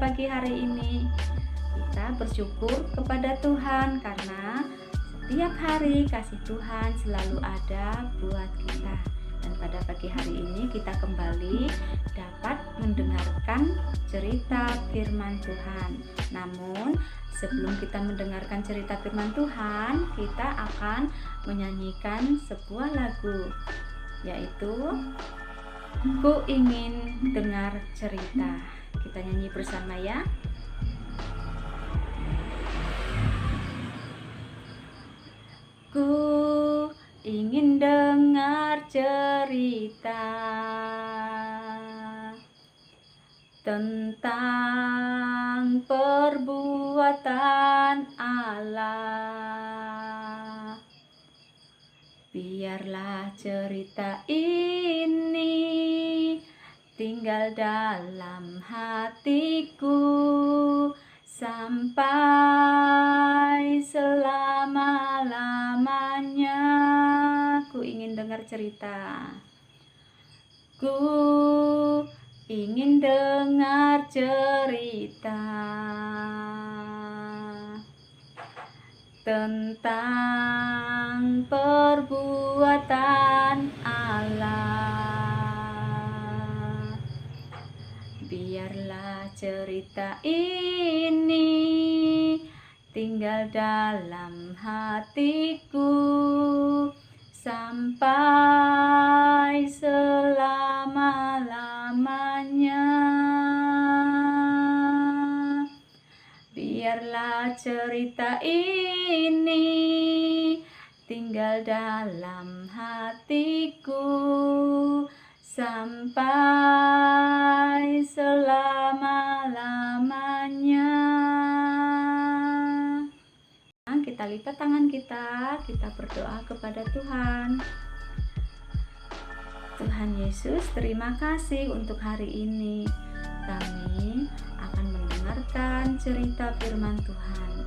pagi hari ini. Kita bersyukur kepada Tuhan karena setiap hari kasih Tuhan selalu ada buat kita. Dan pada pagi hari ini kita kembali dapat mendengarkan cerita firman Tuhan. Namun sebelum kita mendengarkan cerita firman Tuhan, kita akan menyanyikan sebuah lagu, yaitu Ku Ingin Dengar Cerita. Kita nyanyi bersama ya. Ku ingin dengar cerita tentang perbuatan Allah. Biarlah cerita ini tinggal dalam hatiku sampai selama-lamanya. Ku ingin dengar cerita. Ku ingin dengar cerita tentang perbuatan Allah. Biarlah cerita ini tinggal dalam hatiku sampai selama-lamanya. Biarlah cerita ini tinggal dalam hatiku sampai selama-lamanya. Kita lipat tangan kita berdoa kepada Tuhan. Tuhan Yesus, terima kasih untuk hari ini. Kami akan mendengarkan cerita firman Tuhan.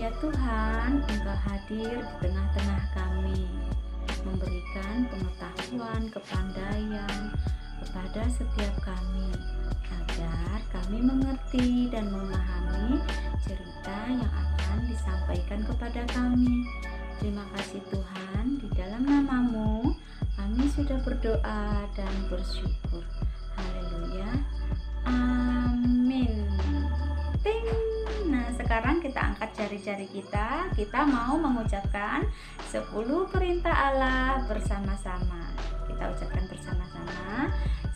Ya Tuhan, Engkau hadir di tengah-tengah kami, memberikan pengetahuan, kepandaian kepada setiap kami, agar kami mengerti dan memahami cerita yang akan disampaikan kepada kami. Terima kasih Tuhan, di dalam nama-Mu kami sudah berdoa dan bersyukur. Haleluya. Amin. Ting. Nah, sekarang kita angkat jari-jari kita. Kita mau mengucapkan 10 perintah Allah bersama-sama. Kita ucapkan bersama-sama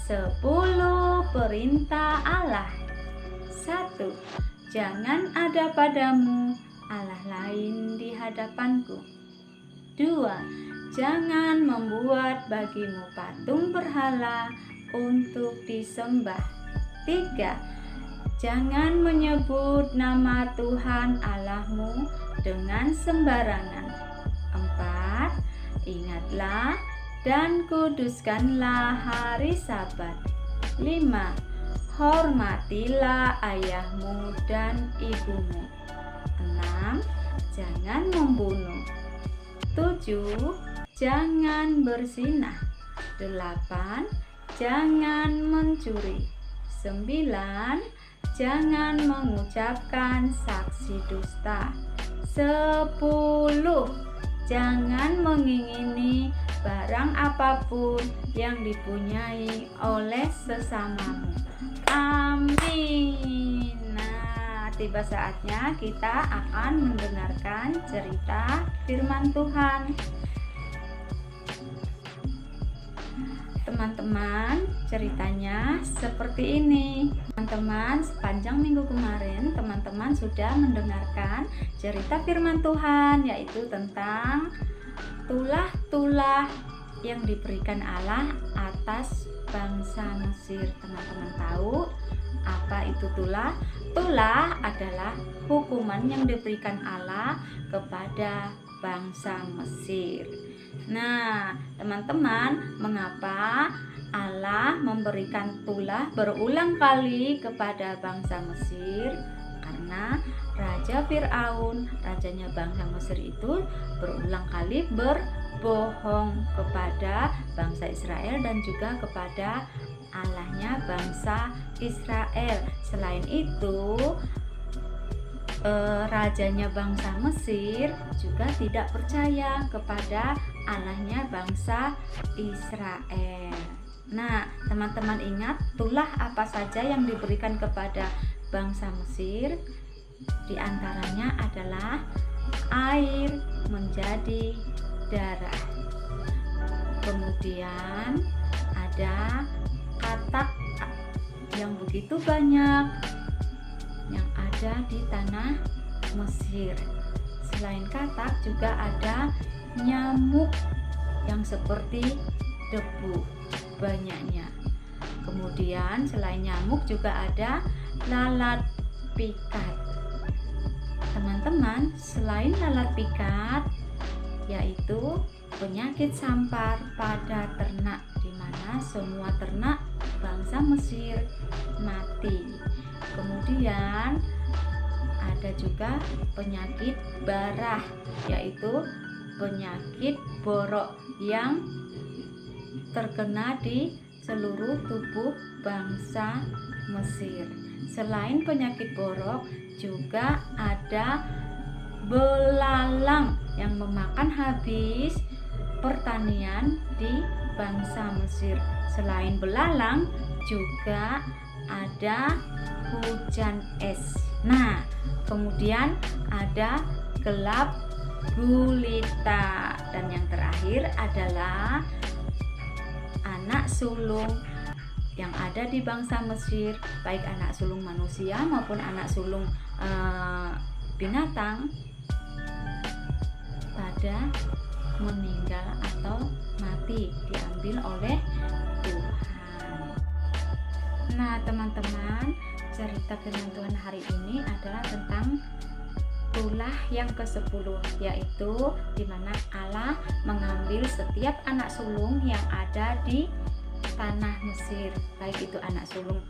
10 perintah Allah. 1. Jangan ada padamu Allah lain di hadapanku. 2. Jangan membuat bagimu patung berhala untuk disembah. 3. Jangan menyebut nama Tuhan Allahmu dengan sembarangan. 4. Ingatlah dan kuduskanlah hari Sabat. 5. Hormatilah ayahmu dan ibumu. 6. Jangan membunuh. 7. Jangan berzinah. 8. Jangan mencuri. 9. Jangan mengucapkan saksi dusta. 10. Jangan mengingini barang apapun yang dipunyai oleh sesamamu. Amin. Nah, tiba saatnya kita akan mendengarkan cerita firman Tuhan. Teman-teman, ceritanya seperti ini. Teman-teman, sepanjang minggu kemarin teman-teman sudah mendengarkan cerita firman Tuhan, yaitu tentang tulah-tulah yang diberikan Allah atas bangsa Mesir. Teman-teman tahu apa itu tulah? Tulah adalah hukuman yang diberikan Allah kepada bangsa Mesir. Nah, teman-teman, mengapa Allah memberikan tulah berulang kali kepada bangsa Mesir? Karena Raja Fir'aun, rajanya bangsa Mesir itu berulang kali berbohong kepada bangsa Israel dan juga kepada Allahnya bangsa Israel. Selain itu, rajanya bangsa Mesir juga tidak percaya kepada Allahnya bangsa Israel. Nah, teman-teman ingat tulah apa saja yang diberikan kepada bangsa Mesir? Di antaranya adalah air menjadi darah. Kemudian ada katak yang begitu banyak yang ada di tanah Mesir. Selain katak juga ada nyamuk yang seperti debu banyaknya. Kemudian selain nyamuk juga ada lalat pikat. Teman-teman, selain lalat pikat yaitu penyakit sampar pada ternak, di mana semua ternak bangsa Mesir mati. Kemudian ada juga penyakit barah, yaitu penyakit borok yang terkena di seluruh tubuh bangsa Mesir. Selain penyakit borok, juga ada belalang yang memakan habis pertanian di bangsa Mesir. Selain belalang, juga ada hujan es. Nah, kemudian ada gelap gulita, dan yang terakhir adalah anak sulung yang ada di bangsa Mesir, baik anak sulung manusia maupun anak sulung binatang, pada meninggal atau mati, diambil oleh Tuhan. Nah, teman-teman, cerita firman Tuhan hari ini adalah tentang tulah yang ke-10, yaitu di mana Allah mengambil setiap anak sulung yang ada di tanah Mesir, baik itu anak sulung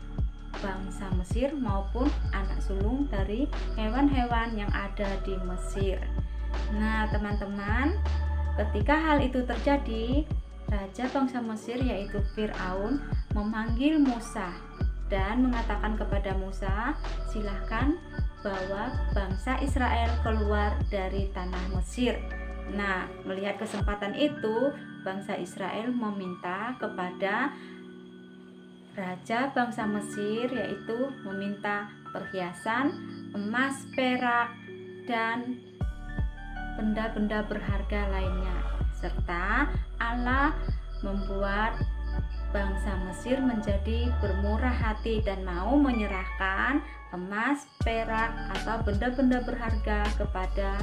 bangsa Mesir maupun anak sulung dari hewan-hewan yang ada di Mesir. Nah, teman-teman, ketika hal itu terjadi, raja bangsa Mesir yaitu Firaun memanggil Musa dan mengatakan kepada Musa, silahkan bawa bangsa Israel keluar dari tanah Mesir. Nah, melihat kesempatan itu, bangsa Israel meminta kepada raja bangsa Mesir, yaitu meminta perhiasan emas, perak, dan benda-benda berharga lainnya. Serta Allah membuat bangsa Mesir menjadi bermurah hati dan mau menyerahkan emas, perak, atau benda-benda berharga kepada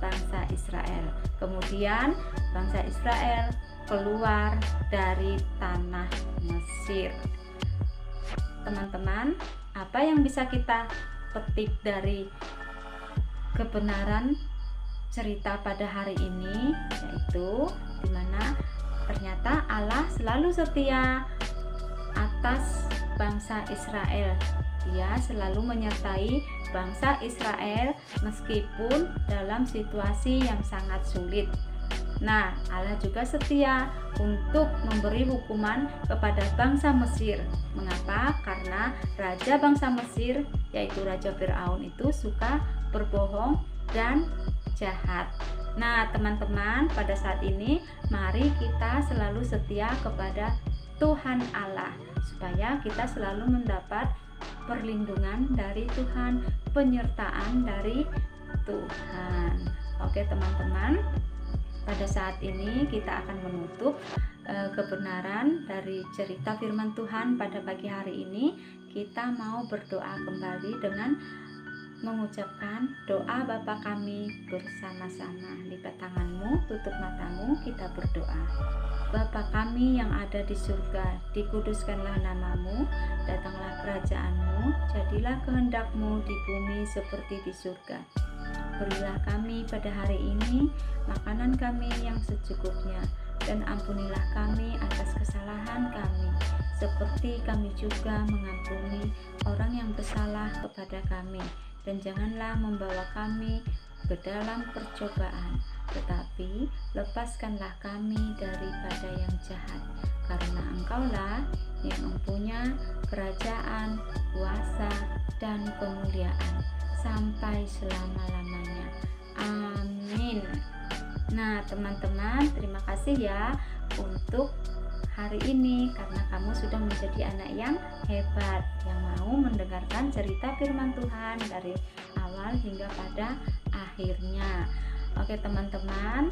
bangsa Israel. Kemudian bangsa Israel keluar dari tanah Mesir. Teman-teman, apa yang bisa kita petik dari kebenaran cerita pada hari ini, yaitu dimana ternyata Allah selalu setia atas bangsa Israel. Dia selalu menyertai bangsa Israel meskipun dalam situasi yang sangat sulit. Nah, Allah juga setia untuk memberi hukuman kepada bangsa Mesir. Mengapa? Karena raja bangsa Mesir, yaitu Raja Firaun, itu suka berbohong dan jahat. Nah, teman-teman, pada saat ini mari kita selalu setia kepada Tuhan Allah, supaya kita selalu mendapat perlindungan dari Tuhan, penyertaan dari Tuhan. Oke, teman-teman, pada saat ini kita akan menutup kebenaran dari cerita firman Tuhan pada pagi hari ini. Kita mau berdoa kembali dengan mengucapkan doa Bapa kami bersama-sama. Lipat tanganmu, tutup matamu, kita berdoa. Bapa kami yang ada di surga, dikuduskanlah namamu, datanglah kerajaanmu, jadilah kehendakmu di bumi seperti di surga. Berilah kami pada hari ini makanan kami yang secukupnya, dan ampunilah kami atas kesalahan kami, seperti kami juga mengampuni orang yang bersalah kepada kami. Dan janganlah membawa kami ke dalam percobaan, tetapi lepaskanlah kami daripada yang jahat, karena Engkaulah yang mempunyai kerajaan, kuasa, dan kemuliaan sampai selama-lamanya. Amin. Nah, teman-teman, terima kasih ya untuk hari ini karena kamu sudah menjadi anak yang hebat yang mau mendengarkan cerita firman Tuhan dari awal hingga pada akhirnya. Oke teman-teman,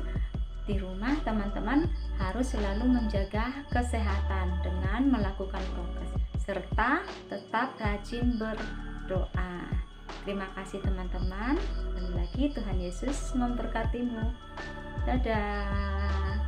di rumah teman-teman harus selalu menjaga kesehatan dengan melakukan prokes serta tetap rajin berdoa. Terima kasih teman-teman. Sekali lagi Tuhan Yesus memberkatimu. Dadah.